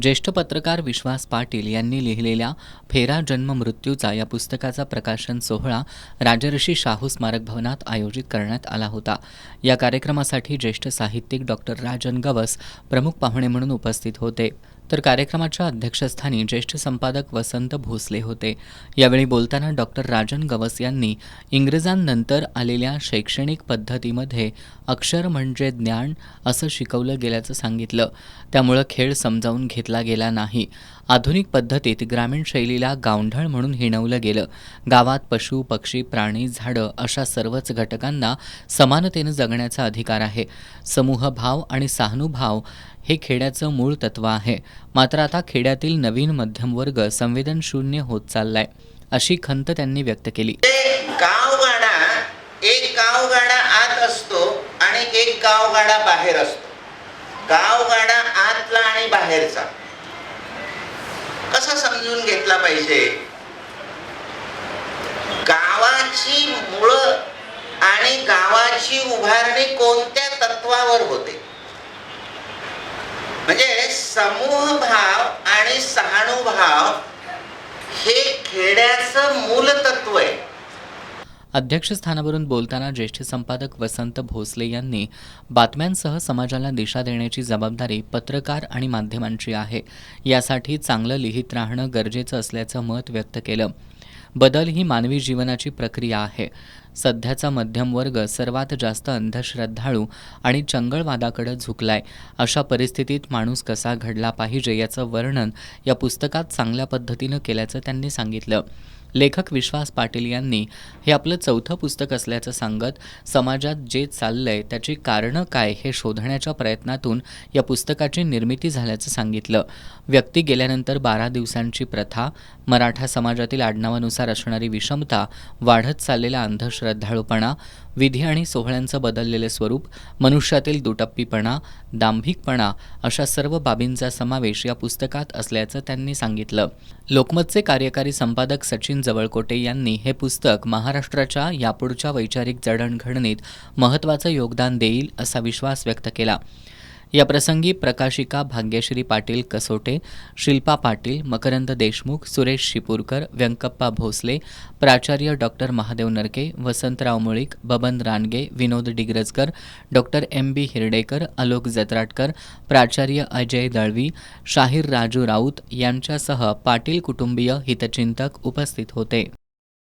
ज्येष्ठ पत्रकार विश्वास पाटील यांनी लिहिलेल्या फेरा जन्म मृत्यूचा या पुस्तकाचा प्रकाशन सोहळा राजर्षी शाहू स्मारक भवनात आयोजित करण्यात आला होता। या कार्यक्रमासाठी ज्येष्ठ साहित्यिक डॉक्टर राजन गवस प्रमुख पाहुणे म्हणून उपस्थित होते, तर कार्यक्रमाच्या अध्यक्षस्थानी ज्येष्ठ संपादक वसंत भोसले होते। यावेळी बोलताना डॉक्टर राजन गवस यांनी इंग्रजांनंतर आलेल्या शैक्षणिक पद्धतीमध्ये अक्षर म्हणजे ज्ञान असं शिकवलं गेल्याचं सांगितलं। त्यामुळे खेळ समजावून घेतला गेला नाही। आधुनिक पद्धतीत ग्रामीण शैलीला गावंढळ म्हणून हिणवलं गेलं। गावात पशु, पक्षी, प्राणी, झाडं अशा सर्वच घटकांना समानतेनं जगण्याचा अधिकार आहे। समूहभाव आणि सहानुभूभाव हे खेड्याचं मूळ तत्व आहे। मात्र आता खेड्यातील नवीन मध्यमवर्ग संवेदनशून्य होत चाललाय, अशी खंत त्यांनी व्यक्त केली। एक गावगाडा आत असतो आणि एक गावगाडा बाहेर असतो। गावगाडा आतला आणि बाहेरचा कसा समजून घेतला पाहिजे? गावाची मुळं आणि गावाची उभारणी कोणत्या तत्वावर होते? म्हणजे समूहभाव आणि सहानुभूभाव हे खेड्याचं मूल तत्व आहे। अध्यक्षस्थानावरून बोलताना ज्येष्ठ संपादक वसंत भोसले यांनी बातम्यांसह समाजाला दिशा देण्याची जबाबदारी पत्रकार आणि माध्यमांची आहे। यासाठी चांगलं लिहित राहणं गरजेचं असल्याचं मत व्यक्त केलं। बदल ही मानवी जीवनाची प्रक्रिया आहे। सध्याचा मध्यमवर्ग सर्वात जास्त अंधश्रद्धाळू आणि चंगळवादाकडे झुकलाय। अशा परिस्थितीत माणूस कसा घडला पाहिजे याचं वर्णन या पुस्तकात चांगल्या पद्धतीनं केल्याचं त्यांनी सांगितलं। लेखक विश्वास पाटील यांनी हे आपलं चौथं पुस्तक असल्याचं सांगत समाजात जे चाललंय त्याची कारणं काय हे शोधण्याच्या प्रयत्नातून या पुस्तकाची निर्मिती झाल्याचं सांगितलं। व्यक्ती गेल्यानंतर 12 दिवसांची प्रथा, मराठा समाजातील आडनावानुसार असणारी विषमता, वाढत चाललेला अंधश्रद्धाळूपणा, विधी आणि सोहळ्यांचं बदललेले स्वरूप, मनुष्यातील दुटप्पीपणा, दांभिकपणा अशा सर्व बाबींचा समावेश या पुस्तकात असल्याचं त्यांनी सांगितलं। लोकमतचे कार्यकारी संपादक सचिन जवळकोटे यांनी हे पुस्तक महाराष्ट्राच्या यापुढच्या वैचारिक जडणघडणीत महत्त्वाचं योगदान देईल असा विश्वास व्यक्त केला। याप्रसंगी प्रकाशिका भाग्यश्री पाटील कसोटे, शिल्पा पाटील, मकरंद देशमुख, सुरेश शिपूरकर, व्यंकप्पा भोसले, प्राचार्य डॉक्टर महादेव नरके, वसंतराव मुळीक, बबन रानगे, विनोद डिग्रजकर, डॉक्टर MB हिरडेकर, आलोक जत्राटकर, प्राचार्य अजय दळवी, शाहीर राजू राऊत यांच्यासह पाटील कुटुंबीय हितचिंतक उपस्थित होते।